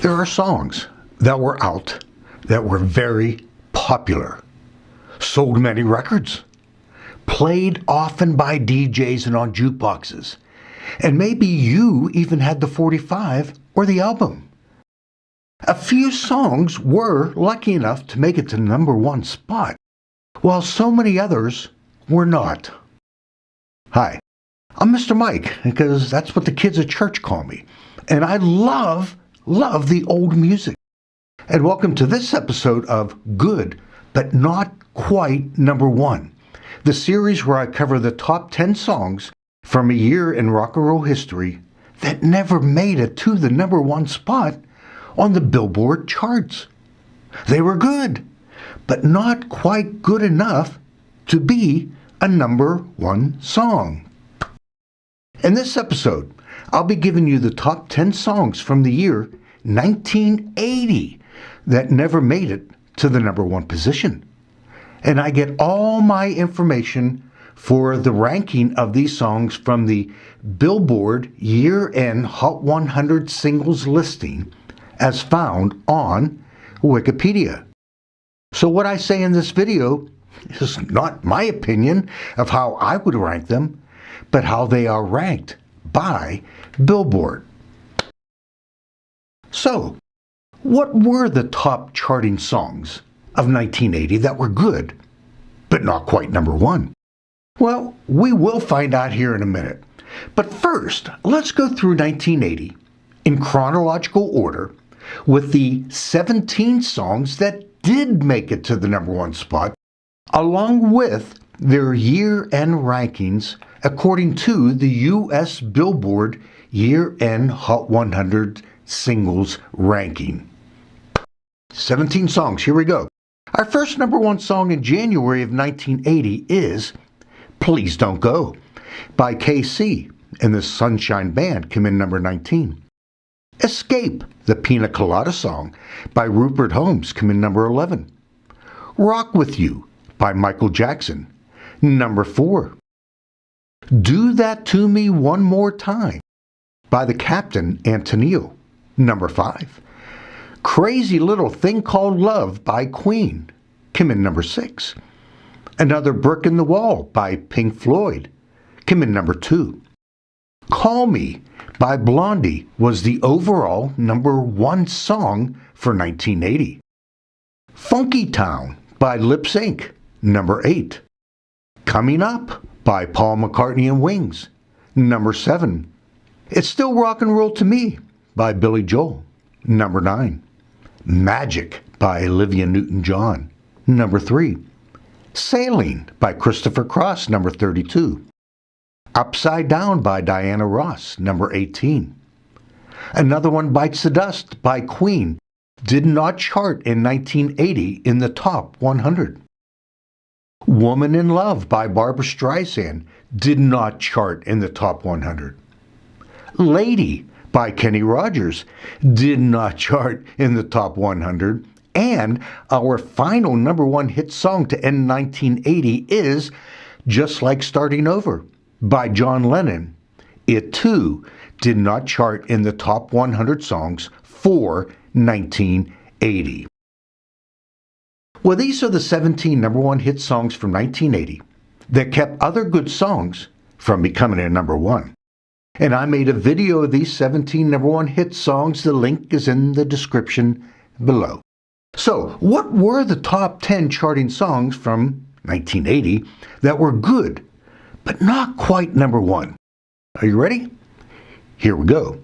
There are songs that were out that were very popular, sold many records, played often by DJs and on jukeboxes, and maybe you even had the 45 or the album. A few songs were lucky enough to make it to the #1 spot, while so many others were not. Hi, I'm Mr. Mike, because that's what the kids at church call me, and I love the old music. And welcome to this episode of Good, but Not Quite #1, the series where I cover the top 10 songs from a year in rock and roll history that never made it to the #1 spot on the Billboard charts. They were good, but not quite good enough to be a #1 song. In this episode, I'll be giving you the top 10 songs from the year 1980 that never made it to the #1 position. And I get all my information for the ranking of these songs from the Billboard Year-End Hot 100 Singles listing as found on Wikipedia. So what I say in this video is not my opinion of how I would rank them, but how they are ranked by Billboard. So, what were the top charting songs of 1980 that were good, but not quite #1? Well, we will find out here in a minute. But first, let's go through 1980 in chronological order with the 17 songs that did make it to the #1 spot, along with their year-end rankings according to the US Billboard Year-End Hot 100 Singles ranking. 17 songs, here we go. Our first #1 song in January of 1980 is Please Don't Go by KC, and the Sunshine Band came in #19. Escape, the Pina Colada song by Rupert Holmes, came in #11. Rock With You by Michael Jackson, #4. Do That To Me One More Time by the Captain Antonio, #5. Crazy Little Thing Called Love by Queen, came in #6. Another Brick in the Wall by Pink Floyd, came in #2. Call Me by Blondie was the overall #1 song for 1980. Funky Town by Lip Sync, #8. Coming Up by Paul McCartney and Wings, #7. It's Still Rock and Roll to Me by Billy Joel, #9. Magic by Olivia Newton-John, #3. Sailing by Christopher Cross, #32. Upside Down by Diana Ross, #18. Another One Bites the Dust by Queen did not chart in 1980 in the top 100. Woman in Love by Barbra Streisand did not chart in the top 100. Lady by Kenny Rogers did not chart in the top 100. And our final #1 hit song to end 1980 is Just Like Starting Over by John Lennon. It too did not chart in the top 100 songs for 1980. Well, these are the 17 #1 hit songs from 1980 that kept other good songs from becoming a #1. And I made a video of these 17 #1 hit songs. The link is in the description below. So, what were the top 10 charting songs from 1980 that were good, but not quite #1? Are you ready? Here we go.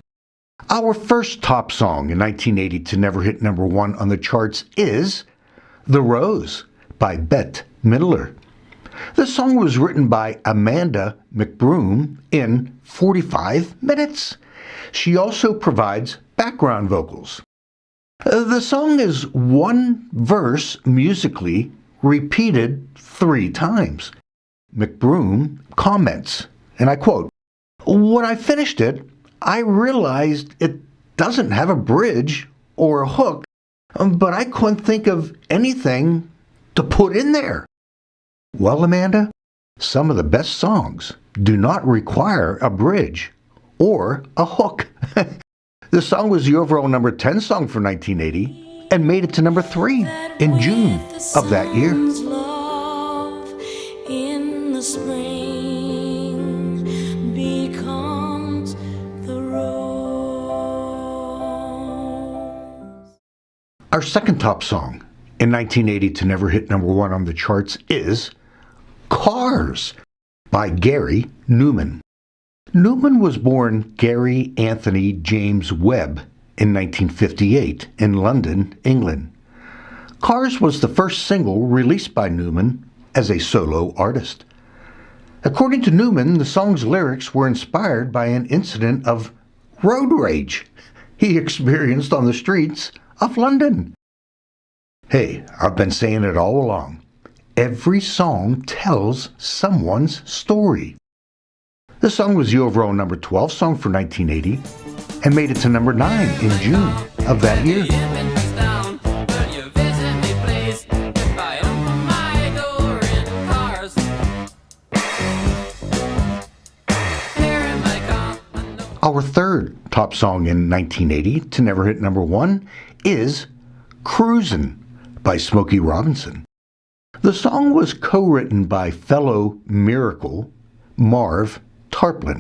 Our first top song in 1980 to never hit #1 on the charts is The Rose by Bette Midler. The song was written by Amanda McBroom in 45 minutes. She also provides background vocals. The song is one verse musically repeated 3 times. McBroom comments, and I quote, "When I finished it, I realized it doesn't have a bridge or a hook, but I couldn't think of anything to put in there." Well, Amanda, some of the best songs do not require a bridge or a hook. The song was the overall number 10 song for 1980 and made it to number 3 in June of that year. In the spring becomes the rose. Our second top song in 1980 to never hit number 1 on the charts is Cars by Gary Numan. Numan was born Gary Anthony James Webb in 1958 in London, England. Cars was the first single released by Numan as a solo artist. According to Numan, the song's lyrics were inspired by an incident of road rage he experienced on the streets of London. Hey, I've been saying it all along. Every song tells someone's story. The song was the overall number 12 song for 1980 and made it to number 9 in June of that year. Our third top song in 1980 to never hit number 1 is Cruisin' by Smokey Robinson. The song was co-written by fellow Miracle, Marv Tarplin.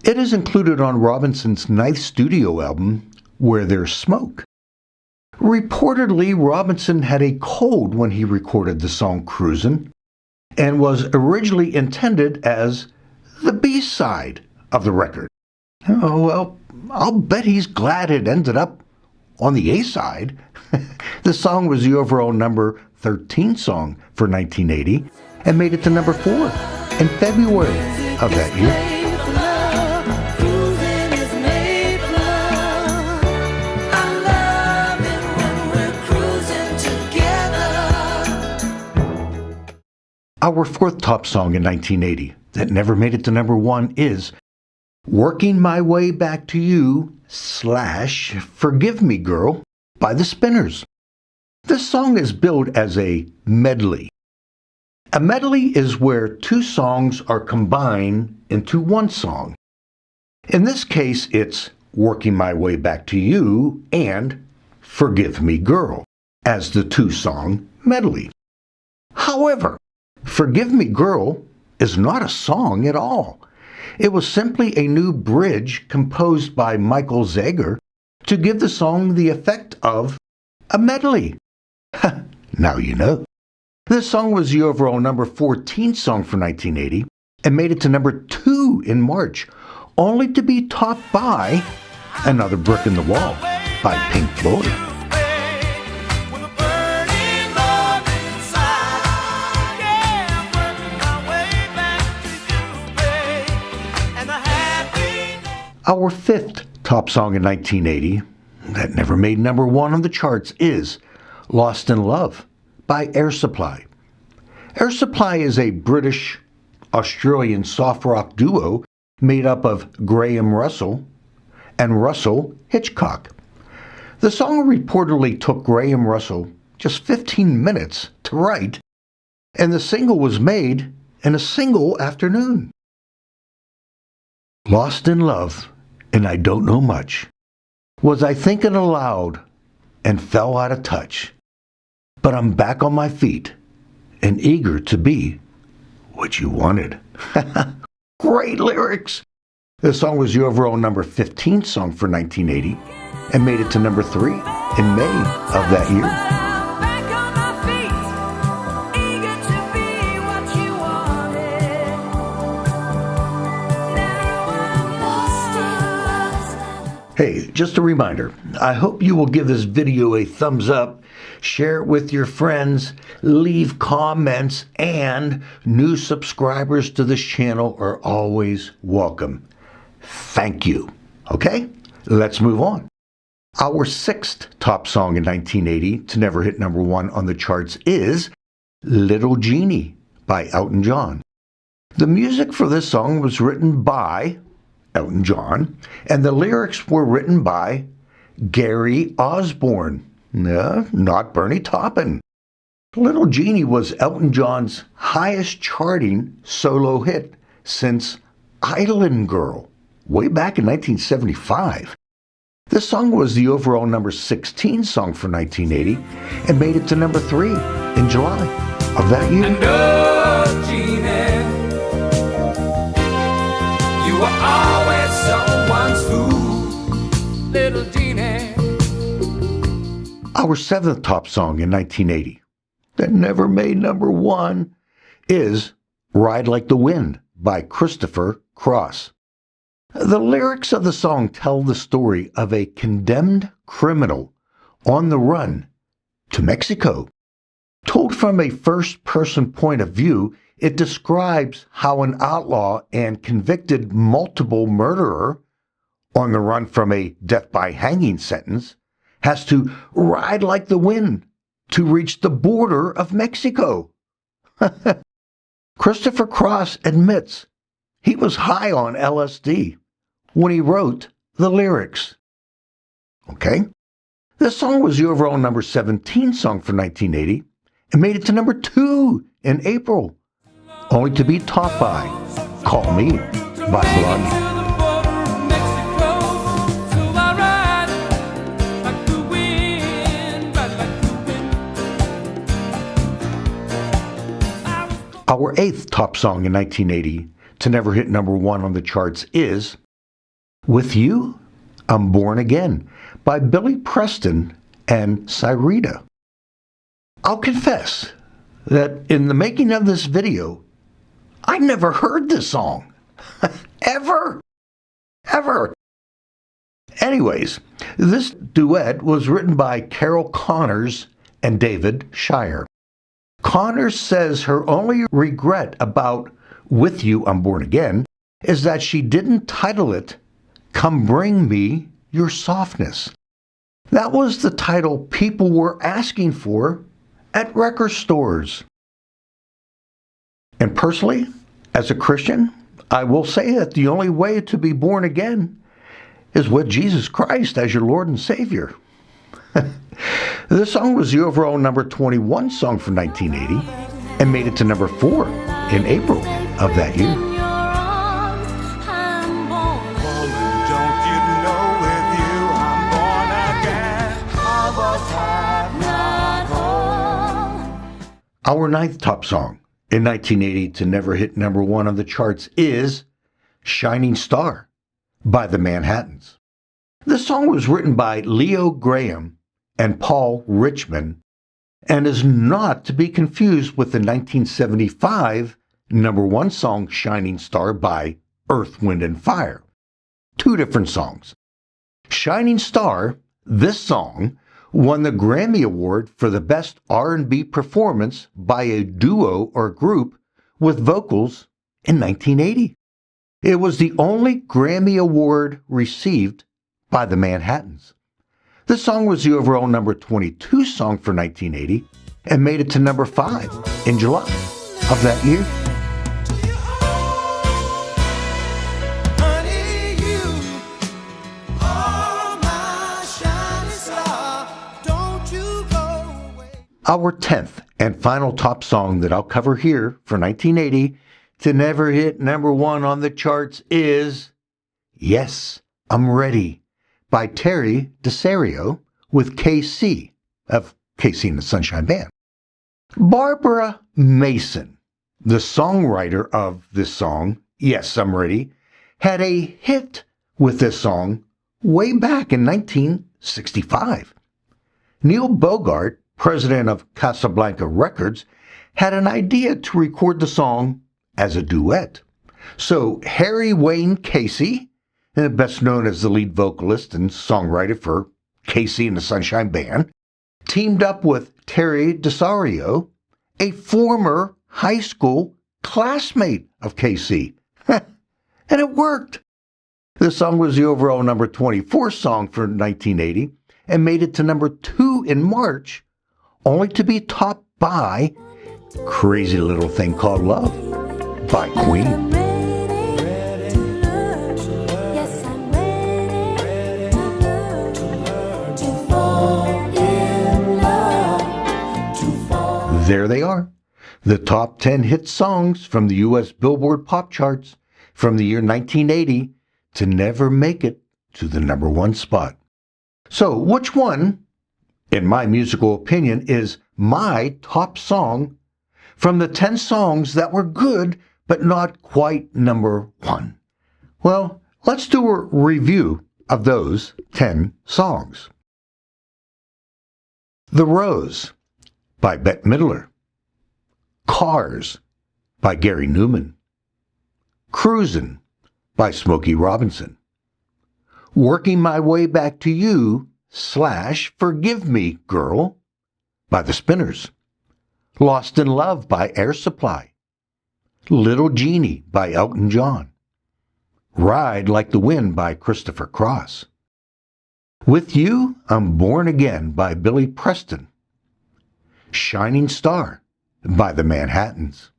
It is included on Robinson's 9th studio album, Where There's Smoke. Reportedly, Robinson had a cold when he recorded the song Cruisin' and was originally intended as the B-side of the record. Oh, well, I'll bet he's glad it ended up on the A-side. The song was the overall number 13 song for 1980 and made it to number 4 in February of that year. Our fourth top song in 1980 that never made it to number 1 is Working My Way Back to You / Forgive Me Girl by the Spinners. This song is billed as a medley. A medley is where two songs are combined into one song. In this case, it's Working My Way Back to You and Forgive Me Girl as the two-song medley. However, Forgive Me Girl is not a song at all. It was simply a new bridge composed by Michael Zager to give the song the effect of a medley. Now you know. This song was the overall number 14 song for 1980 and made it to number 2 in March, only to be topped by Another Brick in the Wall by Pink Floyd. Our fifth top song in 1980 that never made number 1 on the charts is Lost in Love by Air Supply. Air Supply is a British-Australian soft rock duo made up of Graham Russell and Russell Hitchcock. The song reportedly took Graham Russell just 15 minutes to write, and the single was made in a single afternoon. Lost in Love, and I Don't Know Much. Was I thinking aloud and fell out of touch? But I'm back on my feet and eager to be what you wanted. Great lyrics! This song was the overall number 15 song for 1980 and made it to number 3 in May of that year. Hey, just a reminder, I hope you will give this video a thumbs up, share it with your friends, leave comments, and new subscribers to this channel are always welcome. Thank you. Okay, let's move on. Our sixth top song in 1980 to never hit number 1 on the charts is Little Genie by Elton John. The music for this song was written by Elton John, and the lyrics were written by Gary Osborne, not Bernie Taupin. Little Genie was Elton John's highest charting solo hit since Island Girl, way back in 1975. This song was the overall number 16 song for 1980 and made it to number 3 in July of that year. And oh, Jeannie, you were always someone's fool, little Jeannie. Our 7th top song in 1980 that never made number 1 is Ride Like the Wind by Christopher Cross. The lyrics of the song tell the story of a condemned criminal on the run to Mexico. Told from a first-person point of view, it describes how an outlaw and convicted multiple murderer on the run from a death by hanging sentence has to ride like the wind to reach the border of Mexico. Christopher Cross admits he was high on LSD when he wrote the lyrics. Okay? This song was the overall number 17 song for 1980 and made it to number 2 in April, only to be topped by Call Me by Blondie. Our 8th top song in 1980 to never hit number 1 on the charts is With You, I'm Born Again by Billy Preston and Cyrita. I'll confess that in the making of this video, I never heard this song. Ever. Anyways, this duet was written by Carol Connors and David Shire. Connors says her only regret about With You, I'm Born Again is that she didn't title it Come Bring Me Your Softness. That was the title people were asking for at record stores. And personally, as a Christian, I will say that the only way to be born again is with Jesus Christ as your Lord and Savior. This song was the overall number 21 song for 1980 and made it to number 4 in April of that year. Our 9th top song in 1980 to never hit number 1 on the charts is Shining Star by the Manhattans. This song was written by Leo Graham and Paul Richman and is not to be confused with the 1975 number 1 song Shining Star by Earth, Wind and Fire. 2 different songs. Shining Star, this song, won the Grammy Award for the Best R&B Performance by a duo or group with vocals in 1980. It was the only Grammy Award received by the Manhattans. The song was the overall number 22 song for 1980 and made it to number 5 in July of that year. Our 10th and final top song that I'll cover here for 1980 to never hit number 1 on the charts is Yes, I'm Ready by Terry DeSario with KC of KC and the Sunshine Band. Barbara Mason, the songwriter of this song, Yes, I'm Ready, had a hit with this song way back in 1965. Neil Bogart, president of Casablanca Records, had an idea to record the song as a duet. So Harry Wayne Casey, best known as the lead vocalist and songwriter for KC and the Sunshine Band, teamed up with Terry DeSario, a former high school classmate of KC. And it worked. The song was the overall number 24 song for 1980 and made it to number 2 in March, only to be topped by Crazy Little Thing Called Love by Queen. There they are, the top 10 hit songs from the US Billboard Pop Charts from the year 1980 to never make it to the number 1 spot. So, which one, in my musical opinion, is my top song from the 10 songs that were good but not quite number one? Well, let's do a review of those 10 songs. The Rose by Bette Midler. Cars by Gary Newman. Cruisin' by Smokey Robinson. Working My Way Back to You / Forgive Me Girl by the Spinners. Lost in Love by Air Supply. Little Genie by Elton John. Ride Like the Wind by Christopher Cross. With You, I'm Born Again by Billy Preston. Shining Star by the Manhattans.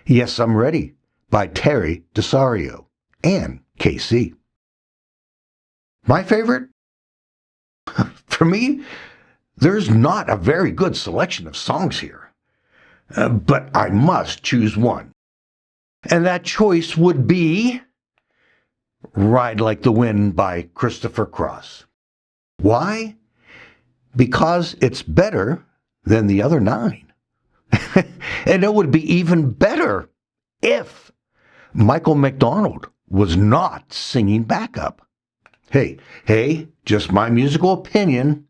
Yes, I'm Ready by Terry DeSario and KC. My favorite? For me, there's not a very good selection of songs here, but I must choose one. And that choice would be Ride Like the Wind by Christopher Cross. Why? Because it's better than the other 9. And it would be even better if Michael McDonald was not singing backup. Hey, just my musical opinion.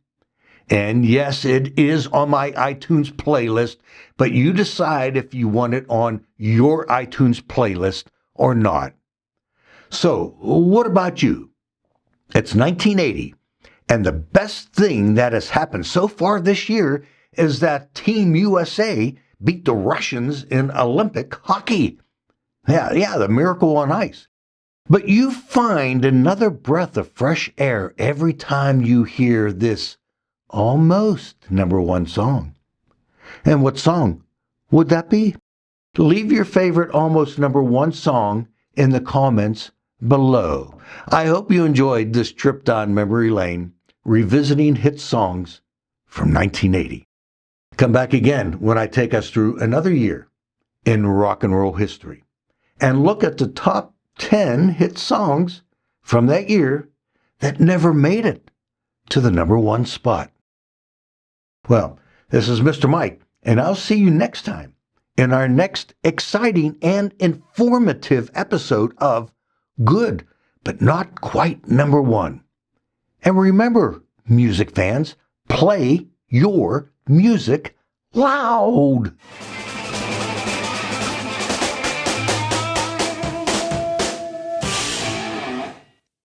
And yes, it is on my iTunes playlist, but you decide if you want it on your iTunes playlist or not. So, what about you? It's 1980, and the best thing that has happened so far this year is that Team USA beat the Russians in Olympic hockey. Yeah, the miracle on ice. But you find another breath of fresh air every time you hear this almost number one song. And what song would that be? Leave your favorite almost number one song in the comments below. I hope you enjoyed this trip down memory lane, revisiting hit songs from 1980. Come back again when I take us through another year in rock and roll history and look at the top 10 hit songs from that year that never made it to the number one spot. Well, this is Mr. Mike, and I'll see you next time in our next exciting and informative episode of Good, but Not Quite Number One. And remember, music fans, play your music loud.